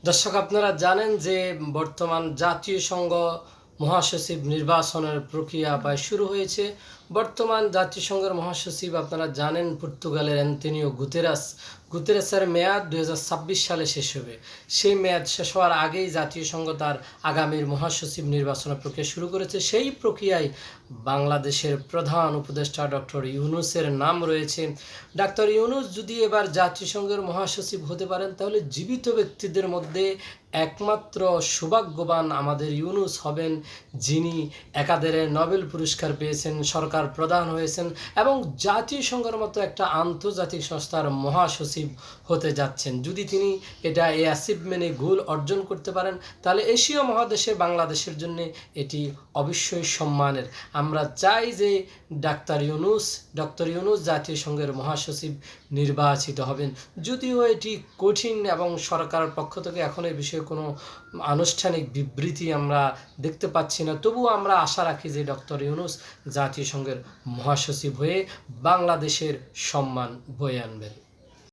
দর্শক, আপনারা জানেন যে বর্তমান জাতীয় সংঘ মহাসচিব নির্বাচনের প্রক্রিয়া প্রায় শুরু হয়েছে। বর্তমান জাতিসংঘের মহাসচিব আপনারা জানেন পর্তুগালের অ্যান্তোনিও গুতেরেসের মেয়াদ 2026 সালে শেষ হবে। সেই মেয়াদ শেষ হওয়ার আগেই জাতীয় সংঘ তার আগামীর মহাসচিব নির্বাচনের প্রক্রিয়া শুরু করেছে। সেই প্রক্রিয়ায় বাংলাদেশের প্রধান উপদেষ্টা ডক্টর ইউনূসের নাম রয়েছে। ডক্টর ইউনূস যদি এবার জাতিসংঘের মহাসচিব হতে পারেন, তাহলে জীবিত ব্যক্তিদের মধ্যে একমাত্র সৌভাগ্যবান আমাদের ইউনূস হবেন, যিনি একাধারে নোবেল পুরস্কার পেয়েছেন, সরকার প্রধান হয়েছেন এবং জাতিসংঘের মতো একটা আন্তর্জাতিক সংস্থার মহাসচিব হতে যাচ্ছেন। যদি তিনি এই অ্যাচিভমেন্টে গোল অর্জন করতে পারেন, তাহলে এশীয় মহাদেশে বাংলাদেশের জন্য এটি অবশ্যই সম্মানের। আমরা চাই যে ডক্টর ইউনূস জাতিসংঘের মহাসচিব নির্বাচিত হবেন। যদিও এটি কঠিন এবং সরকারের পক্ষ থেকে এখন এই বিষয়ে কোনো আনুষ্ঠানিক বিবৃতি আমরা দেখতে পাচ্ছি না, তবুও আমরা আশা রাখি যে ডক্টর ইউনূস জাতিসংঘের মহাসচিব হয়ে বাংলাদেশের সম্মান বয়ে আনবেন।